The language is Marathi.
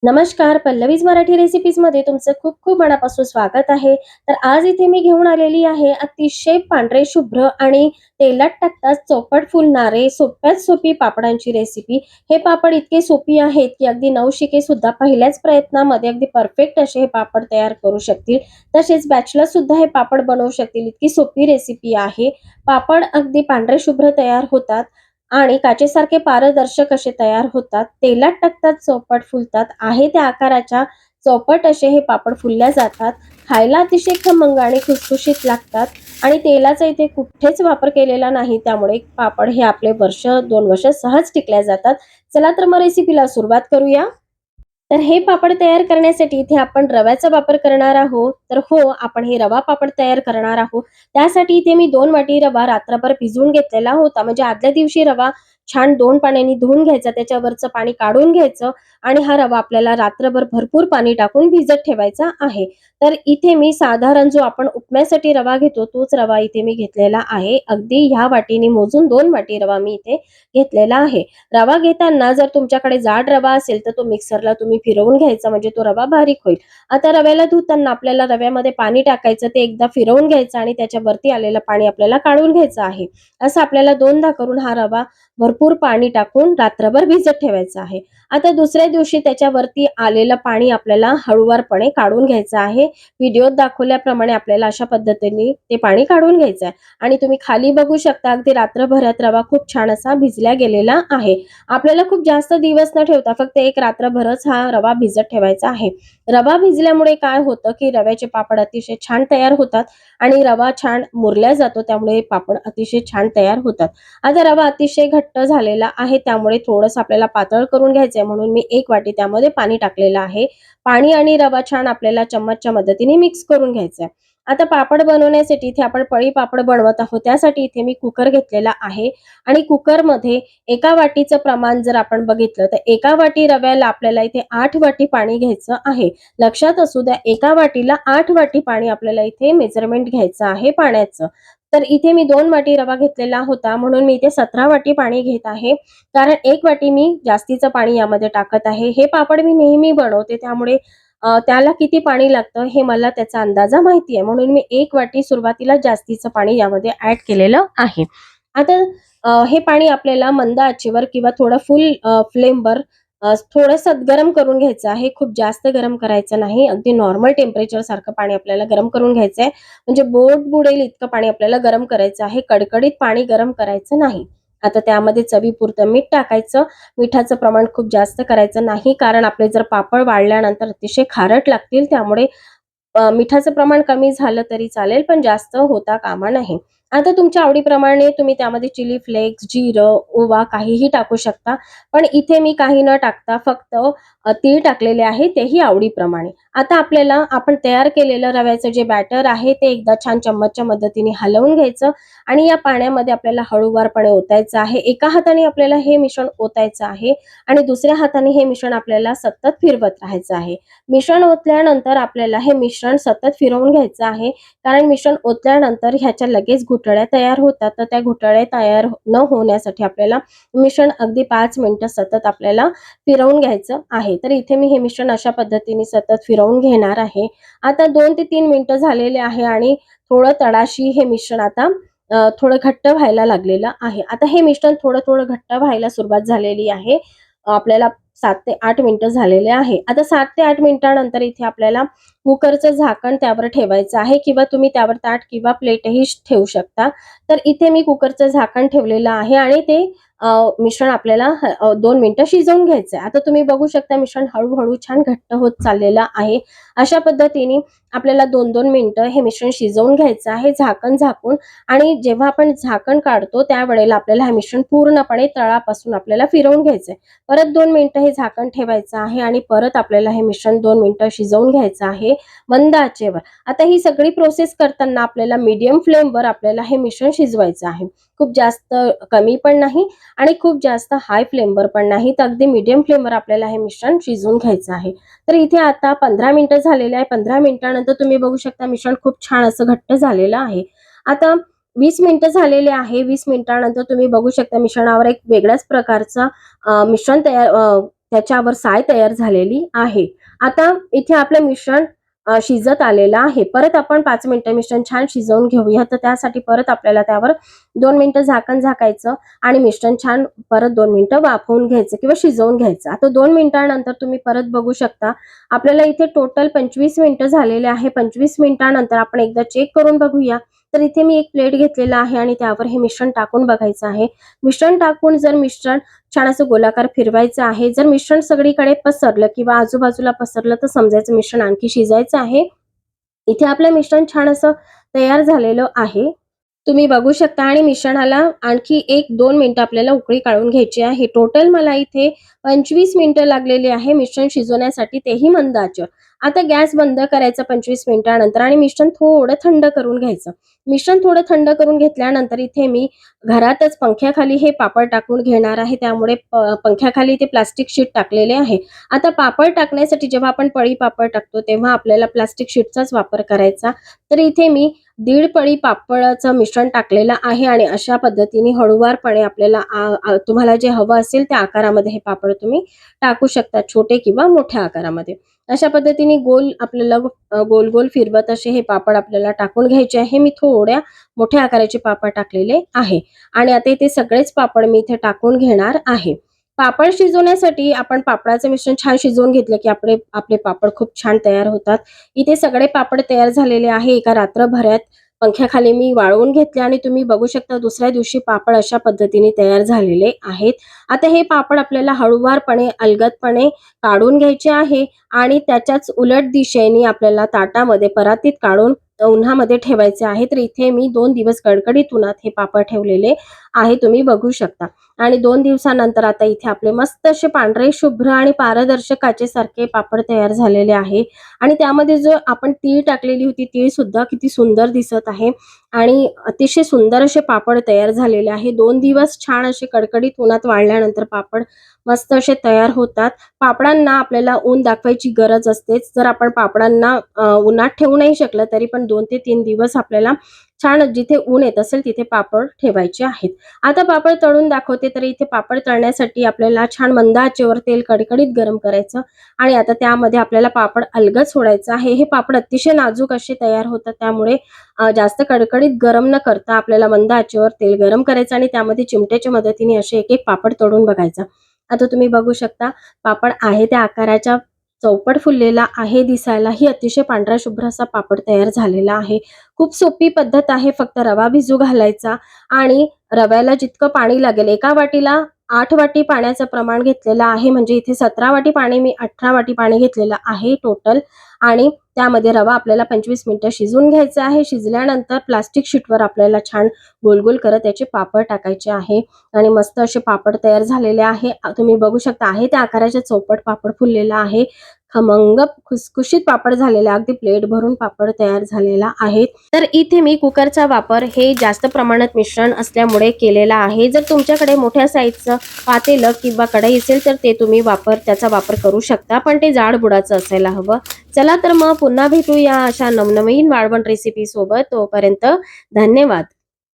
नमस्कार, पल्लवीज मराठी रेसिपीजमध्ये तुमचं खूप खूप मनापासून स्वागत आहे. तर आज इथे मी घेऊन आलेली आहे अतिशय पांढरे शुभ्र आणि तेलात टाकताच चौपट फुलणारे सोप्यात सोपी पापडांची रेसिपी. हे पापड इतके सोपी आहेत की अगदी नवशिके सुद्धा पहिल्याच प्रयत्नामध्ये अगदी परफेक्ट असे हे पापड तयार करू शकतील. तसेच बॅचलर सुद्धा हे पापड बनवू शकतील, इतकी सोपी रेसिपी आहे. पापड अगदी पांढरे शुभ्र तयार होतात आणि काचेसारखे पारदर्शक असे तयार होतात. तेलात टाकतात चौपट फुलतात. आहे त्या आकाराच्या चौपट असे हे पापड फुलल्या जातात. खायला अतिशय खमंग आणि खुसखुशीत लागतात आणि तेलाचा इथे कुठेच वापर केलेला नाही, त्यामुळे पापड हे आपले वर्ष 2 वर्ष सहज टिकल्या जातात. चला तर मग रेसिपीला सुरुवात करूया. तर हे पापड तयार करण्यासाठी इथे आपण रव्याचा वापर करणार आहोत. तर हो, आपण हे रवा पापड तयार करणार आहोत. त्यासाठी इथे मी 2 वाटी रवा रात्रभर भिजवून घेतलेला होता. म्हणजे आदल्या दिवशी रवा छान 2 पाण्याने धुवून घ्यायचा, त्याच्यावरचं पाणी काढून घ्यायचं आणि हा रवा आपल्याला रात्रभर भरपूर पाणी टाकून भिजत ठेवायचा आहे. तर इथे मी साधारण जो आपण उपम्यासाठी रवा घेतो तोच रवा इथे मी घेतलेला आहे. अगदी ह्या वाटीने मोजून 2 वाटी रवा मी इथे घेतलेला आहे. रवा घेताना जर तुमच्याकडे जाड रवा असेल तर तो मिक्सरला तुम्ही फिरवून घ्यायचा, म्हणजे तो रवा बारीक होईल. आता रव्याला धुताना आपल्याला रव्यामध्ये पाणी टाकायचं, ते एकदा फिरवून घ्यायचं आणि त्याच्यावरती आलेलं पाणी आपल्याला काढून घ्यायचं आहे. असं आपल्याला 2दा करून हा रवा भरपूर पाणी टाकून रात्रभर भिजत ठेवायचा आहे. आता दुसऱ्या दिवशी त्याच्यावरती आलेलं पाणी आपल्याला हळूवारपणे काढून घ्यायचं आहे. व्हिडिओत दाखवल्याप्रमाणे आपल्याला अशा पद्धतीने ते पाणी काढून घ्यायचं आहे आणि तुम्ही खाली बघू शकता अगदी रात्रभरात रवा खूप छान असा भिजला गेलेला आहे. आपल्याला खूप जास्त दिवस न ठेवता फक्त एक रात्रभरच हा रवा भिजत ठेवायचा आहे. रवा भिजल्यामुळे काय होतं की रव्याचे पापड अतिशय छान तयार होतात आणि रवा छान मुरल्या जातो, त्यामुळे पापड अतिशय छान तयार होतात. आता रवा अतिशय घट्ट झालेला आहे, त्यामुळे थोडंसं आपल्याला पातळ करून घ्यायचंय, म्हणून मी 1 वाटी त्यामध्ये पाणी टाकलेलं आहे. पाणी आणि रवा छान आपल्याला चम्मचच्या मदतीने मिक्स करून घ्यायचंय. आता पापड बनवण्यासाठी इथे आपण पळी पापड बनवत आहोत. त्यासाठी इथे मी कुकर घेतलेला आहे आणि कुकरमध्ये 1 वाटीचं प्रमाण जर आपण बघितलं तर 1 वाटी रव्याला आपल्याला इथे 8 वाटी पाणी घ्यायचं आहे. लक्षात असू द्या, 1 वाटीला 8 वाटी पाणी आपल्याला इथे मेजरमेंट घ्यायचं आहे पाण्याचं. तर इथे मी 2 वाटी रवा घेतलेला होता, म्हणून मी इथे 17 वाटी पाणी घेत आहे. कारण 1 वाटी मी जास्तीचं पाणी यामध्ये टाकत आहे. हे पापड मी नेहमी बनवते, त्यामुळे त्याला किती पाणी लागतं हे मला त्याचा अंदाजा माहिती आहे, म्हणून मी 1 वाटी सुरुवातीला जास्तीचं पाणी यामध्ये ऍड केलेलं आहे. आता हे पाणी आपल्याला मंद आचेवर किंवा थोडं फुल फ्लेमवर थोडंसं गरम करून घ्यायचं आहे. खूप जास्त गरम करायचं नाही. अगदी नॉर्मल टेम्परेचर सारखं पाणी आपल्याला गरम करून घ्यायचं आहे. म्हणजे बोट बुडेल इतकं पाणी आपल्याला गरम करायचं आहे. कडकडीत पाणी गरम करायचं नाही. आता त्यामध्ये चवीपुरतं मीठ टाकायचं. मिठाचं प्रमाण खूप जास्त करायचं नाही, कारण आपले जर पापड वाळल्यानंतर अतिशय खारट लागतील, त्यामुळे मिठाचं प्रमाण कमी झालं तरी चालेल, पण जास्त होता कामा नये. आता तुमच्या आवडीप्रमाणे तुम्ही त्यामध्ये चिली फ्लेक्स, जिरं, ओवा काहीही टाकू शकता. पण इथे मी काही न टाकता फक्त तीळ टाकलेले आहे, तेही आवडीप्रमाणे. आता आपल्याला आपण तयार केलेलं रव्याचं जे बॅटर आहे ते एकदा छान चम्मचच्या मदतीने हलवून घ्यायचं आणि या पाण्यामध्ये आपल्याला हळूवारपणे ओतायचं आहे. एका हाताने आपल्याला हे मिश्रण ओतायचं आहे आणि दुसऱ्या हाताने हे मिश्रण आपल्याला सतत फिरवत राहायचं आहे. मिश्रण ओतल्यानंतर आपल्याला हे मिश्रण सतत फिरवून घ्यायचं आहे, कारण मिश्रण ओतल्यानंतर ह्याच्या लगेच गुठळ्या तयार होतात. तर त्या गुठळ्या तयार न होण्यासाठी आपल्याला मिश्रण अगदी 5 मिनिटं सतत आपल्याला फिरवून घ्यायचं आहे. तर इथे मी हे मिश्रण अशा पद्धतीने सतत फिरवून घेणार आहे. आता 2 ते 3 मिनिटं झालेले आहे आणि थोडं तळाशी हे मिश्रण आता थोडं घट्ट व्हायला लागलेलं आहे. आता हे मिश्रण थोडं थोडं घट्ट व्हायला सुरुवात झालेली आहे. आपल्याला 7 ते 8 मिनिटं झालेले आहे. आता 7 ते 8 मिनिटानंतर इथे आपल्याला कुकरचं झाकण त्यावर ठेवायचं आहे किंवा तुम्ही त्यावर ताट किंवा प्लेटही ठेवू शकता. तर इथे मी कुकरचं झाकण ठेवलेलं आहे आणि ते मिश्रण आपल्याला 2 मिनिटं शिजवून घ्यायचं आहे. आता तुम्ही बघू शकता मिश्रण हळूहळू छान घट्ट होत चाललेलं आहे. अशा पद्धतीने आपल्याला 2-2 मिनिटं हे मिश्रण शिजवून घ्यायचं आहे झाकण झाकून. आणि जेव्हा आपण झाकण काढतो त्यावेळेला आपल्याला हे मिश्रण पूर्णपणे तळापासून आपल्याला फिरवून घ्यायचं आहे. परत 2 मिनिटं हे झाकण ठेवायचं आहे आणि परत आपल्याला हे मिश्रण 2 मिनिटं शिजवून घ्यायचं आहे मंद आचेवर. आता ही सगळी प्रोसेस करताना आपल्याला मीडियम फ्लेमवर आपल्याला हे मिश्रण शिजवायचं आहे. खूप जास्त कमी पण नाही आणि खूप जास्त हाय फ्लेमवर पण नाही, तर अगदी मीडियम फ्लेमवर आपल्याला हे मिश्रण शिजवून घ्यायचं आहे. तर इथे आता 15 मिनिटं झालेले आहे. 15 मिनिटानंतर तुम्ही बघू शकता मिश्रण खूप छान असं घट्ट झालेलं आहे. आता 20 मिनिटं झालेले आहे. 20 मिनिटानंतर तुम्ही बघू शकता मिश्रणावर एक वेगळ्याच प्रकारचा मिश्रण त्याच्यावर साय तयार झालेली आहे. आता इथे आपलं मिश्रण शिजत आलेलं आहे. परत आपण 5 मिनिटं मिश्रण छान शिजवून घेऊया. तर त्यासाठी परत आपल्याला त्यावर 2 मिनिटं झाकण झाकायचं आणि मिश्रण छान परत 2 मिनिटं वाफवून घ्यायचं किंवा शिजवून घ्यायचं. आता 2 मिनिटांनंतर तुम्ही परत बघू शकता आपल्याला इथे टोटल 25 मिनिटं झालेले आहे. 25 मिनिटांनंतर आपण एकदा चेक करून बघूया. तर इथे मी एक प्लेट घेतलेला आहे आणि त्यावर हे मिश्रण टाकून बघायचं आहे. मिश्रण टाकून जर मिश्रण छान असं गोलाकार फिरवायचं आहे. जर मिश्रण सगळीकडे पसरलं किंवा आजूबाजूला पसरलं तर समजायचं मिश्रण आणखी शिजायचं आहे. इथे आपलं मिश्रण छान असं तयार झालेलं आहे. तुम्ही बघू शकता आणि मिश्रणाला आणखी 1-2 मिनिटं आपल्याला उकळी काढून घ्यायची आहे. टोटल मला इथे 25 मिनिटं लागलेली आहे मिश्रण शिजवण्यासाठी, तेही मंद आचेवर. आता गॅस बंद करायचा 25 मिनिटानंतर आणि मिश्रण थोडं थंड करून घ्यायचं. मिश्रण थोडं थंड करून घेतल्यानंतर इथे मी घरातच पंख्याखाली हे पापड टाकून घेणार आहे. त्यामुळे पंख्याखाली ते प्लास्टिक शीट टाकलेले आहे. आता पापड टाकण्यासाठी जेव्हा आपण पळी पापड टाकतो तेव्हा आपल्याला प्लास्टिक शीटचाच वापर करायचा. तर इथे मी 1.5 पळी पापडाचं मिश्रण टाकलेलं आहे आणि अशा पद्धतीने हळूवारपणे आपल्याला तुम्हाला जे हवं असेल त्या आकारामध्ये हे पापड तुम्ही टाकू शकता, छोटे किंवा मोठ्या आकारामध्ये. अशा पद्धतीने गोल आपल्याला गोल गोल फिरवत असे हे पापड आपल्याला टाकून घ्यायचे आहे. मी थोड्या मोठ्या आकाराचे पापड टाकलेले आहे आणि आता इथे सगळेच पापड मी इथे टाकून घेणार आहे. पापड शिजवण्यासाठी आपण पापडाचं मिश्रण छान शिजवून घेतलं की आपले पापड खूप छान तयार होतात. इथे सगळे पापड तयार झालेले आहे. एका रात्रभरात पंख्याखाली मी वाळवून घेतले आणि तुम्ही बघू शकता दुसऱ्या दिवशी पापड अशा पद्धतीने तयार झालेले आहेत. आता हे पापड आपल्याला हळूवारपणे अलगदपणे काढून घ्यायचे आहे आणि त्याच्याच उलट दिशेने आपल्याला ताटामध्ये परातीत काढून उन्हामध्ये ठेवायचे आहे. तर इथे मी 2 दिवस कडकडीत उन्हात हे पापड ठेवलेले आहे, तुम्ही बघू शकता. आणि 2 दिवसानंतर आता इथे आपले मस्त असे पांढरे शुभ्र आणि पारदर्शक काचेसारखे पापड तयार झालेले आहे. आणि त्यामध्ये जो आपण तीळ टाकलेली होती तीळ सुद्धा किती सुंदर दिसत आहे आणि अतिशय सुंदर असे पापड तयार झालेले आहे. 2 दिवस छान असे कडकडीत उन्हात वाळल्यानंतर पापड मस्त असे तयार होतात. पापडांना आपल्याला ऊन दाखवायची गरज असतेच. जर आपण पापडांना उन्हात ठेवू नाही शकलं तरी पण 2 ते 3 दिवस आपल्याला छान जिथे ऊन येत असेल तिथे पापड ठेवायचे आहेत. आता पापड तळून दाखवते. तर इथे पापड तळण्यासाठी आपल्याला छान मंद आचेवर तेल कडकडीत गरम करायचं आणि आता त्यामध्ये आपल्याला पापड अलगद सोडायचं आहे. हे पापड अतिशय नाजूक असे तयार होतात, त्यामुळे जास्त कडकडीत गरम न करता आपल्याला मंद आचेवर तेल गरम करायचं आणि त्यामध्ये चिमट्याच्या मदतीने असे एक एक पापड तळून बघायचा. आता तुम्ही बघू शकता पापड आहे त्या आकाराच्या चौपट फुललेला आहे. दिसायलाही अतिशय पांढरा शुभ्र असा पापड तयार झालेला आहे. खूप सोपी पद्धत आहे. फक्त रवा भिजू घालायचा आणि रव्याला जितकं पाणी लागेल, एका वाटीला 8 वाटी पाण्याचं प्रमाण घेतलेलं आहे. म्हणजे इथे 17 वाटी पाणी, मी 18 वाटी पाणी घेतलेलं आहे टोटल. आणि त्यामध्ये रवा आपल्याला 25 मिनिटं शिजवून घ्यायचा आहे. शिजल्यानंतर प्लास्टिक शीटवर आपल्याला छान गोल गोल करत त्याचे पापड टाकायचे आहे आणि मस्त असे पापड तयार झालेले आहे. तुम्ही बघू शकता आहे त्या आकाराचे चौपट पापड फुललेला आहे. खमंग खुसखुशीत पापड झालेला, अगदी प्लेट भरून पापड तयार झालेला आहे. तर इथे मी कुकरचा वापर हे जास्त प्रमाणात मिश्रण असल्यामुळे केलेला आहे. जर तुमच्याकडे मोठ्या साईजचं पातेलं किंवा कढई असेल तर ते तुम्ही त्याचा वापर करू शकता, पण ते जाड बुडाचं असायला हवं. चला तर मग पुन्हा भेटूया अशा नवनवीन वाळवण रेसिपी सोबत. तोपर्यंत धन्यवाद.